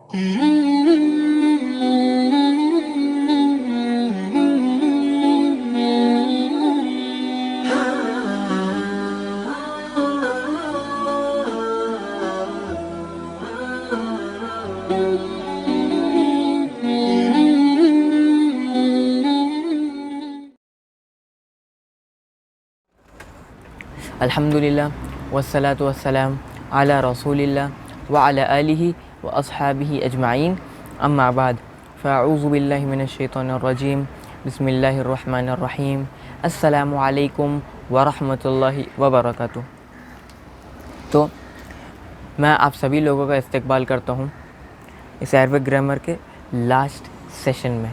अल्हम्दुलिल्लाह वस्सलातु वस्सलाम अला रसूलिल्लाह व अला आलिहि व अस्हाबिहि अजमाइन अम्मा बाद फ़अऊज़ु बिल्लाहि मिनश शैतानिर रजीम बिस्मिल्लाहिर रहमानिर रहीम अस्सलामु अलैकुम व रहमतुल्लाहि व बरकातुहू। तो मैं आप सभी लोगों का इस्तकबाल करता हूँ इस अरबिक ग्रामर के लास्ट सेशन में।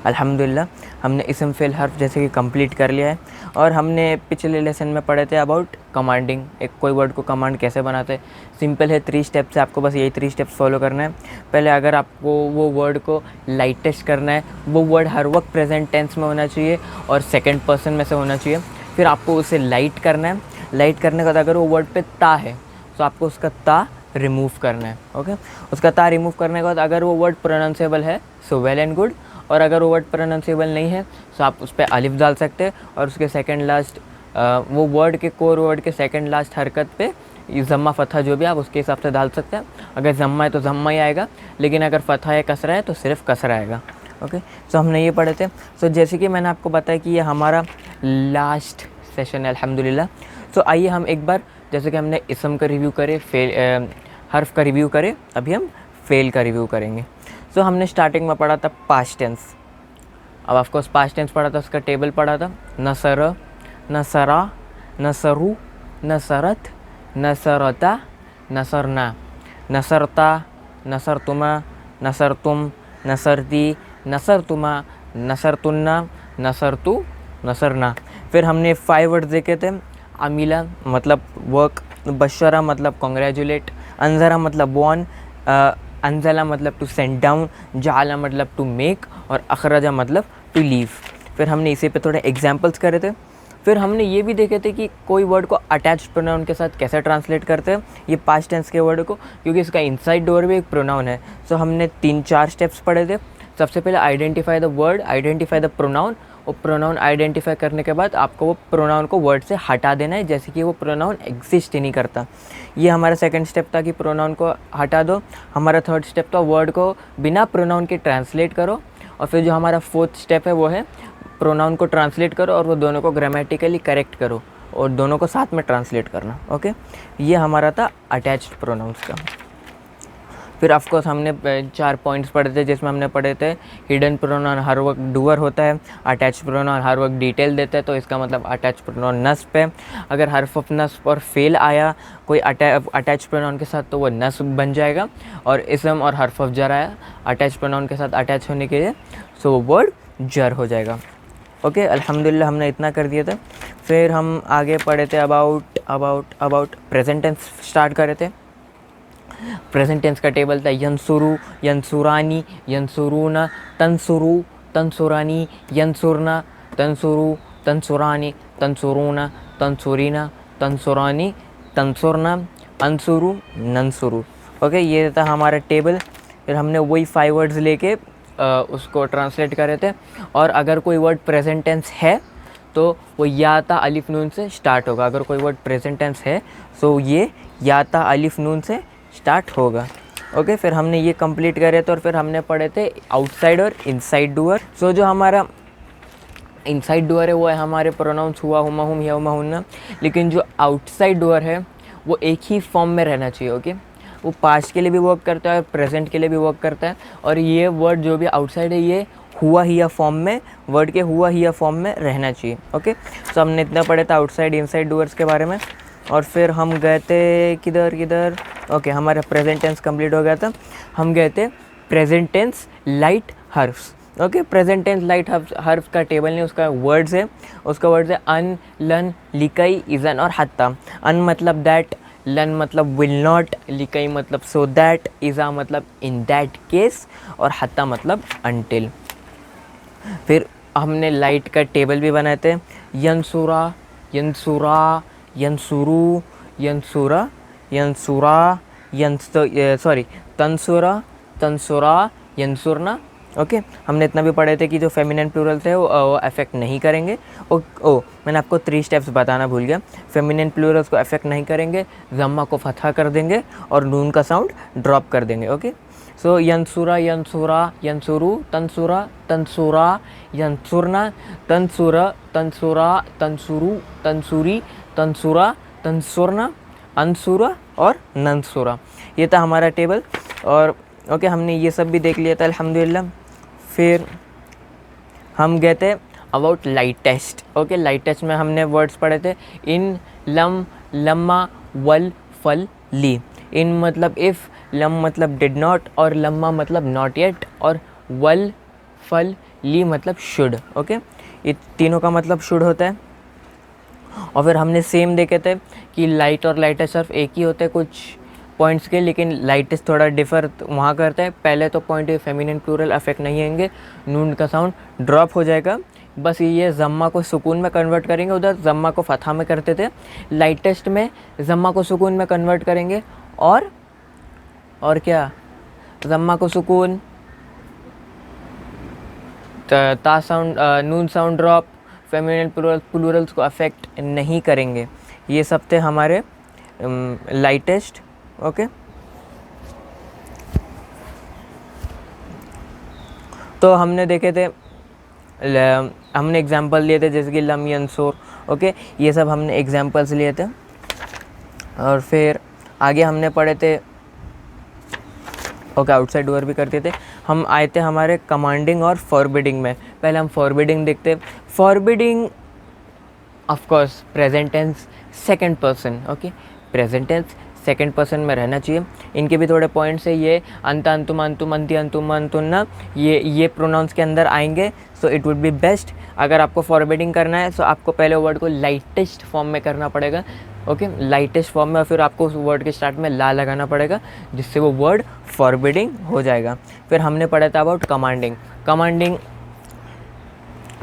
अल्हम्दुलिल्लाह हमने इसम फ़िल हर्फ जैसे कि कंप्लीट कर लिया है और हमने पिछले लेसन में पढ़े थे अबाउट कमांडिंग, एक कोई वर्ड को कमांड कैसे बनाते हैं। सिंपल है, 3 स्टेप्स है, आपको बस यही 3 स्टेप्स फॉलो करना है। पहले अगर आपको वो वर्ड को लाइटेस्ट करना है, वो वर्ड हर वक्त प्रेजेंट टेंस में होना चाहिए और सेकंड पर्सन में से होना चाहिए। फिर आपको उसे लाइट करना है। लाइट करने के बाद अगर वो वर्ड पे ता है तो आपको उसका ता रिमूव करना है। ओके, उसका ता रिमूव करने के बाद अगर वो वर्ड प्रोनाउंसिएबल है सो वेल एंड गुड, और अगर वो वर्ड प्रोनाउंसिएबल नहीं है तो आप उस पर अलिफ डाल सकते हैं और उसके सेकंड लास्ट वो वर्ड के कोर वर्ड के सेकंड लास्ट हरकत पे ज़म्मा फ़तहा जो भी आप उसके हिसाब से डाल सकते हैं। अगर ज़म्मा है तो ज़म्मा ही आएगा, लेकिन अगर फ़तहा है कसरा है तो सिर्फ कसरा आएगा। ओके, तो हमने ये पढ़े थे। सो जैसे कि मैंने आपको बताया कि ये हमारा लास्ट सेशन है अल्हम्दुलिल्लाह। तो आइए हम एक बार, जैसे कि हमने इसम का रिव्यू करे, हर्फ का रिव्यू करे, अभी हम फ़ेल का रिव्यू करेंगे। सो हमने स्टार्टिंग में पढ़ा था पास्ट टेंस। अब ऑफकोर्स पास्ट टेंस पढ़ा था, उसका टेबल पढ़ा था। नसर, नसरा, नसरू, नसरत, नसरता, नसरना, नसरता, नसरतुमा, नसरतुम, नसरती, नसरतुमा, नसरतुन्ना, नसरतु, नसरना। फिर हमने 5 वर्ड्स देखे थे। अमीला मतलब वर्क, बशरा मतलब कॉन्ग्रेचुलेट, अंजरा मतलब वॉर्न, अनजला मतलब टू सेंड डाउन, जाला मतलब टू मेक और अखराजा मतलब टू लीव। फिर हमने इसी पे थोड़े एग्जांपल्स करे थे। फिर हमने ये भी देखे थे कि कोई वर्ड को अटैच्ड प्रोनाउन के साथ कैसे ट्रांसलेट करते हैं, ये पास्ट टेंस के वर्ड को, क्योंकि इसका इनसाइड डोर भी एक प्रोनाउन है। सो हमने 3-4 स्टेप्स पढ़े थे। सबसे पहले identify the word, identify the pronoun, और प्रोनाउन आइडेंटिफाई करने के बाद आपको वो प्रोनाउन को वर्ड से हटा देना है, जैसे कि वो प्रोनाउन एग्जिस्ट ही नहीं करता। ये हमारा सेकंड स्टेप था कि प्रोनाउन को हटा दो। हमारा थर्ड स्टेप था वर्ड को बिना प्रोनाउन के ट्रांसलेट करो। और फिर जो हमारा फोर्थ स्टेप है वो है प्रोनाउन को ट्रांसलेट करो और वो दोनों को ग्रामेटिकली करेक्ट करो और दोनों को साथ में ट्रांसलेट करना। ओके, ये हमारा था अटैच्ड प्रोनाउंस का। फिर ऑफकोर्स हमने 4 पॉइंट्स पढ़े थे, जिसमें हमने पढ़े थे हिडन प्रोनाउन हर वक्त डूअर होता है, अटैच प्रोनाउन हर वक्त डिटेल देता है, तो इसका मतलब अटैच प्रोनाउन नस्ब है। अगर हर्फ ऑफ नस्ब और फेल आया कोई अटैच प्रोनाउन के साथ तो वो नस्ब बन जाएगा, और इसम और हर्फ ऑफ जर आया अटैच प्रोनाउन के साथ अटैच होने के लिए, सो वो वर्ड जर हो जाएगा। ओके, अल्हम्दुलिल्लाह हमने इतना कर दिया था। फिर हम आगे पढ़े थे अबाउट प्रेजेंट टेंस स्टार्ट करे थे। प्रेजेंट टेंस का टेबल था यंसुरु, यंसुरानी, यंसुरूना, तंसुरु, तंसुरानी, यंसुरना, तंसुरु, तंसुरानी, तंसुरूना, तंसुरीना, तंसुरानी, तंसुरना, अंसुरु, नंसुरु। ओके, ये था हमारा टेबल। फिर हमने वही 5 वर्ड्स लेके उसको ट्रांसलेट करे थे। और अगर कोई वर्ड प्रेजेंट टेंस है तो वो या ता अलिफ नून से स्टार्ट होगा। अगर कोई वर्ड प्रेजेंट टेंस है तो ये या ता अलिफ नून से स्टार्ट होगा। ओके, फिर हमने ये कंप्लीट करे थे। और फिर हमने पढ़े थे आउटसाइड और इनसाइड डूअर। सो जो हमारा इनसाइड डूअर है वो है हमारे प्रोनाउंस हुआ, हुमा, हुम, या, हुमा, हुन्ना। लेकिन जो आउटसाइड डूअर है वो एक ही फॉर्म में रहना चाहिए। ओके, वो पास्ट के लिए भी वर्क करता है और प्रेजेंट के लिए भी वर्क करता है। और ये वर्ड जो भी आउटसाइड है ये हुआ हिया फॉर्म में, वर्ड के हुआ हिया फॉर्म में रहना चाहिए। ओके, तो हमने इतना पढ़ा था आउटसाइड इनसाइड डूअर्स के बारे में। और फिर हम गए थे किधर ओके, हमारा प्रेजेंट टेंस कंप्लीट हो गया था। हम गए थे प्रेजेंट टेंस लाइट हर्फ्स। ओके, प्रेजेंट टेंस लाइट हर्फ का टेबल नहीं, उसका वर्ड्स है। उसका वर्ड्स है अन, लन, लिकई, इज़न और हत्ता। अन मतलब दैट, लन मतलब विल नॉट, लिकई मतलब सो दैट, इज़ा मतलब इन दैट केस, और हत्ता मतलब अनटिल। फिर हमने लाइट का टेबल भी बनाए थे। यंसुरा, यंसुरा, यंसुरु, यंसुरा, यंसुरा, तंसुरा, तंसुरा, यंसुरना। ओके, हमने इतना भी पढ़े थे कि जो फेमिनिन प्लूरल थे वो अफेक्ट नहीं करेंगे। मैंने आपको 3 स्टेप्स बताना भूल गया। फेमिनिन प्लूरल्स को अफेक्ट नहीं करेंगे, ज़म्मा को फतहा कर देंगे और नून का साउंड ड्रॉप कर देंगे। ओके, सो यंसुरा, यंसुरा, यंसुरु, तंसुरा, तंसुरा, यंसुरना, तंसुरा, तंसुरा, तंसुरु, तंसुरी, तंसुरा, तंसुरना, अंसुरा और नंसुरा। ये था हमारा टेबल। और ओके, हमने ये सब भी देख लिया था अल्हम्दुलिल्लाह। फिर हम गए थे about light test. Okay, light test में हमने वर्ड्स पढ़े थे इन, लम, लम्मा, वल, फल, ली। इन मतलब इफ़, लम मतलब डिड नॉट और लम्मा मतलब नॉट येट और वल, फल, ली मतलब शुड। ओके, ये तीनों का मतलब शुड होता है। और फिर हमने सेम देखे थे कि लाइट और लाइटेस्ट सिर्फ एक ही होते हैं कुछ पॉइंट्स के, लेकिन लाइटेस्ट थोड़ा डिफ़र वहाँ करते हैं। पहले तो पॉइंट फेमिनिन प्लूरल अफेक्ट नहीं होंगे, नून का साउंड ड्रॉप हो जाएगा। बस ये ज़म्मा को सुकून में कन्वर्ट करेंगे, उधर ज़म्मा को फतहा में करते थे। लाइटेस्ट में ज़म्मा को सुकून में कन्वर्ट करेंगे और क्या, ज़म्मा को सुकून, ता साउंड, नून साउंड ड्रॉप, फेमिनिन प्लूरल्स को अफेक्ट नहीं करेंगे। ये सब थे हमारे लाइटेस्ट। ओके, तो हमने देखे थे, हमने एग्जांपल लिए थे जैसे कि लम, यंसुर। ओके, ये सब हमने एग्जांपल्स लिए थे। और फिर आगे हमने पढ़े थे ओके आउटसाइड डोर भी करते थे। हम आए थे हमारे कमांडिंग और फॉरबिडिंग में। पहले हम फॉरबिडिंग देखते। Forbidding of course present tense second person. Okay, present tense second person में रहना चाहिए। इनके भी थोड़े पॉइंट्स है। ये अंत, अंतुम, अंतुम, अंति, अंतुम, अंतुन्ना, ये प्रोनाउंस के अंदर आएंगे। So it would be best अगर आपको फॉरबिडिंग करना है सो आपको पहले वर्ड को लाइटेस्ट फॉर्म में करना पड़ेगा। ओके, लाइटेस्ट फॉर्म में, और फिर आपको उस वर्ड के स्टार्ट में ला लगाना पड़ेगा जिससे वो वर्ड फॉरबिडिंग हो जाएगा। फिर हमने पढ़ा था अबाउट कमांडिंग। कमांडिंग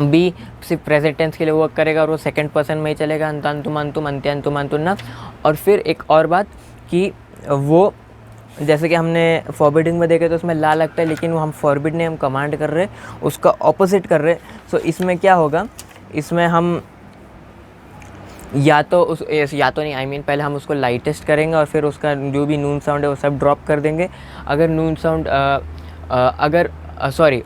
भी सिर्फ प्रेजेंट टेंस के लिए वर्क करेगा और वो सेकंड पर्सन में ही चलेगा, अंतुम, अंतुम, अंत्य, अंतुम, अंतुन्ना। और फिर एक और बात कि वो जैसे कि हमने फॉरबिडिंग में देखे तो उसमें ला लगता है, लेकिन वो हम फॉरबिड नहीं, हम कमांड कर रहे, उसका ऑपोजिट कर रहे। सो इसमें क्या होगा, इसमें हम या तो नहीं, आई मीन पहले हम उसको लाइटेस्ट करेंगे और फिर उसका जो भी नून साउंड है वो सब ड्रॉप कर देंगे। अगर नून साउंड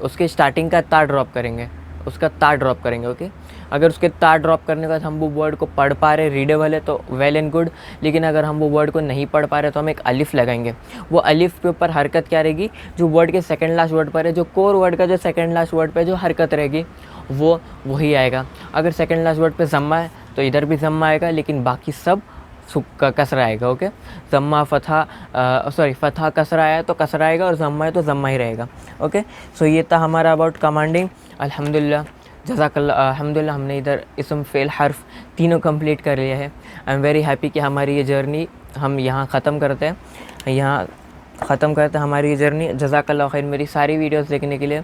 उसके स्टार्टिंग का ता ड्रॉप करेंगे, उसका ता ड्रॉप करेंगे। ओके, अगर उसके ता ड्रॉप करने के बाद हम वो वर्ड को पढ़ पा रहे, रीडेबल है, तो वेल एंड गुड। लेकिन अगर हम वो वर्ड को नहीं पढ़ पा रहे तो हम एक अलिफ लगाएंगे। वो अलिफ के ऊपर हरकत क्या रहेगी, जो वर्ड के सेकंड लास्ट वर्ड पर है, जो कोर वर्ड का जो सेकंड लास्ट वर्ड पर जो हरकत रहेगी वो वही आएगा। अगर सेकंड लास्ट वर्ड पे ज़म्मा है तो इधर भी ज़म्मा आएगा, लेकिन बाकी सब कसरा आएगा। ओके, ज़म्मा फतहा कसरा आया तो कसरा आएगा, और ज़म्मा है तो ज़म्मा ही रहेगा। ओके, सो ये था हमारा अबाउट कमांडिंग। अल्हम्दुलिल्लाह, जज़ाकल्लाह। अल्हम्दुलिल्लाह हमने इधर इसम, फ़ेल, हर्फ तीनों कंप्लीट कर लिया है। आई एम वेरी हैप्पी कि हमारी ये जर्नी हम यहाँ ख़त्म करते हैं हमारी ये जर्नी। जज़ाकल्लाह खैर मेरी सारी वीडियोस देखने के लिए।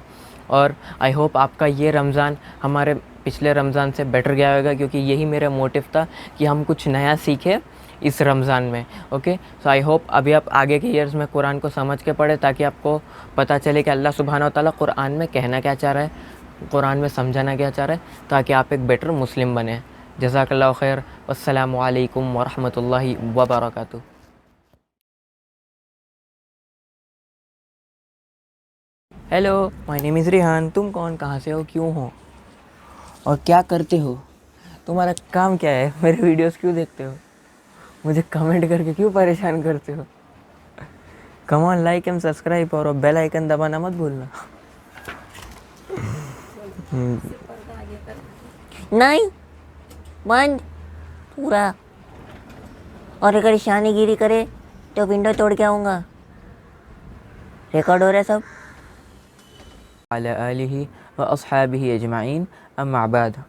और आई होप आपका ये रमज़ान हमारे पिछले रमज़ान से बेटर गया होगा, क्योंकि यही मेरा मोटिव था कि हम कुछ नया सीखें इस रमज़ान में। ओके, सो आई होप अभी आप आगे के ईयर्स में कुरान को समझ के पढ़े, ताकि आपको पता चले कि अल्लाह सुब्हानहू व तआला कुरान में कहना क्या चाह रहा है, कुरान में समझाना क्या चाह रहा है, ताकि आप एक बेटर मुस्लिम बने। जज़ाकल्लाहु खैर। अस्सलामु अलैकुम व रहमतुल्लाहि व बरकातुहू। Hello, my name is Rihan. तुम कौन, कहाँ से हो, क्यों हो और क्या करते हो? तुम्हारा काम क्या है? मेरे वीडियोस क्यों देखते हो? मुझे कमेंट करके क्यों परेशान करते हो? Come on, like and subscribe और बेल आइकन दबाना मत भूलना। नहीं, बंद पूरा। और अगर शानीगिरी करे तो विंडो तोड़ के आऊँगा। रिकॉर्ड हो रहा है सब। अला आलिहि व अस्हाबिहि अजमाइन, अम्मा बाद।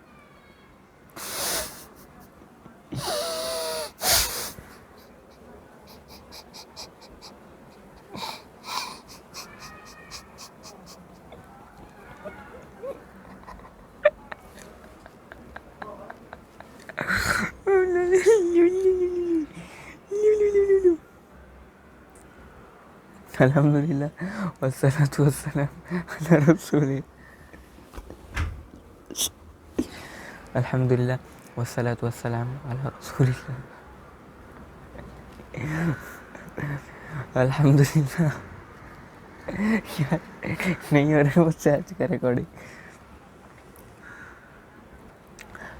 अल्हम्दुलिल्लाह वस्सलातु वस्सलाम अला रसूलिल्लाह। अल्हम्दुलिल्लाह वस्सलातु वस्सलाम अला रसूलिल्लाह। अल्हम्दुलिल्लाह। यार नहीं हो रहा मुझसे आज का रिकॉर्डिंग।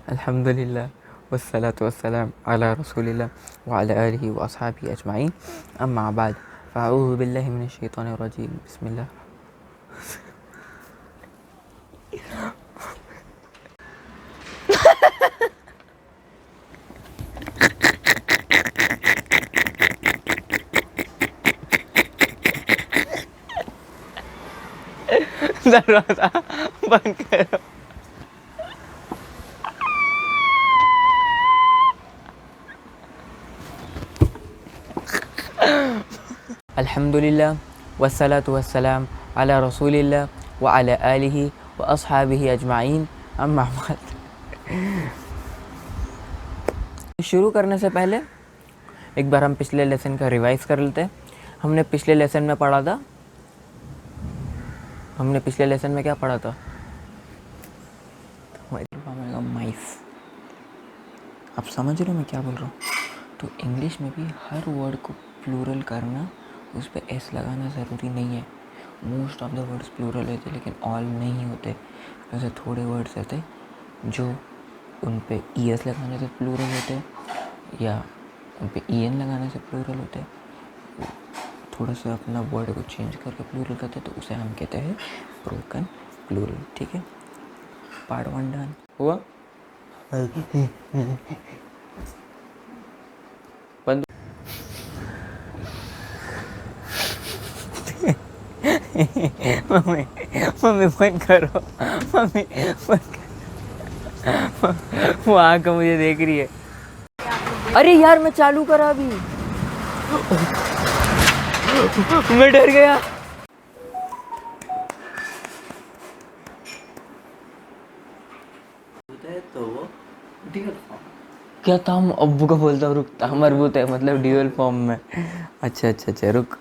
अल्हम्दुलिल्लाह वस्सलातु वस्सलाम अला रसूलिल्लाह व अला आलिहि व अस्हाबिहि अजमाइन। अम्मा बाद फ़अऊज़ु बिल्लाहि मिनश शैतानिर रजीम। बिस्मिल्लाह। दरवाज़ा बंद करो। अल्हम्दुलिल्लाह वस्सलातु वस्सलाम अला रसूलिल्लाह व अला आलिहि व अस्हाबिहि अजमाइन। अम्मा बाद। शुरू करने से पहले एक बार हम पिछले लेसन का रिवाइज़ कर लेते हैं। हमने पिछले लेसन में पढ़ा था, क्या पढ़ा था? माइस। आप समझ रहे हो मैं क्या बोल रहा हूँ? तो इंग्लिश में भी हर वर्ड को प्लूरल करना, उस पर एस लगाना ज़रूरी नहीं है। Most of the words plural होते लेकिन ऑल नहीं होते। वैसे थोड़े वर्ड्स रहते जो उन पे ई एस लगाने से प्लूरल होते या उन पे ई एन लगाने से प्लूरल होते। थोड़ा सा अपना वर्ड को चेंज करके प्लूरल करते तो उसे हम कहते हैं ब्रोकन प्लूरल। ठीक है, पार्ट 1 डन हुआ। बंद। मम्मी बंद करो, मम्मी बंद करो। वो आँख मुझे देख रही है। अरे यार मैं चालू करा अभी। मैं डर गया। तो वो ड्यूअल फॉर्म क्या था? हम अब्बू को बोलता हूँ, रुक मरबूत है मतलब ड्यूअल फॉर्म में। अच्छा रुक।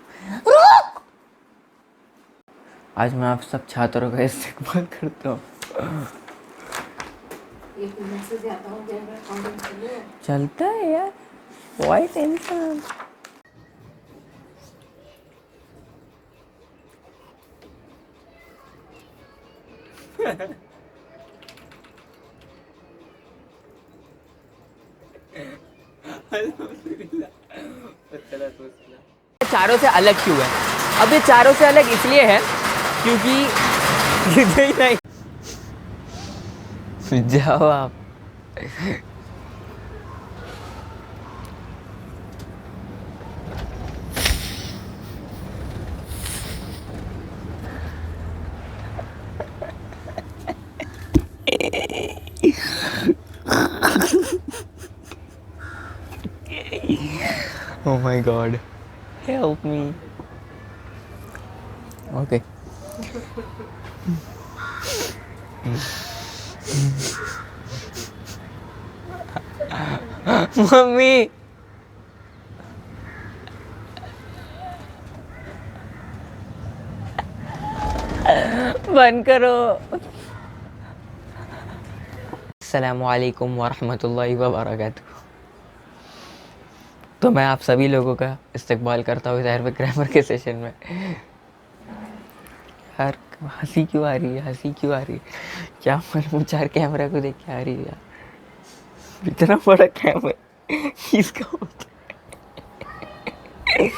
आज मैं आप सब छात्रों का इस्तेमाल करता हूँ। चलता है यार, कोई टेंशन। चारों से अलग क्यों है? अब ये चारों से अलग इसलिए है क्योंकि नहीं जाओ आप। Oh my God, help me. Okay. Mummy बंद करो। अस्सलामुअलैकुम वरहमतुल्लाहि वबरकातुहू। तो मैं आप सभी लोगों का इस्तकबाल करता हूँ ज़ाहिर पे ग्रामर के सेशन में। यार हंसी क्यों आ रही है? क्या मालूम 4 कैमरा को देख के आ रही है यार। इतना बड़ा कैमरा किसका होता है?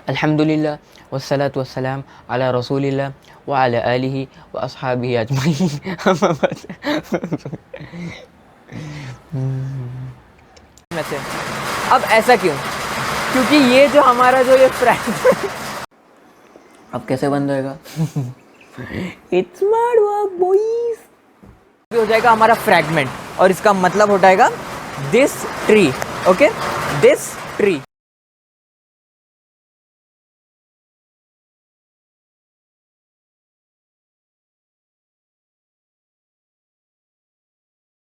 अल्हम्दुलिल्लाह वस्सलातु वस्सलाम अला रसूलिल्लाह व अला आलिहि व अस्हाबिहि अजमाइन। अब ऐसा क्यों? क्योंकि ये जो हमारा जो ये फ्रैगमेंट अब कैसे बंद होएगा? It's smart work boys. हो जाएगा हमारा फ्रैगमेंट और इसका मतलब हो जाएगा this tree. Okay, this tree.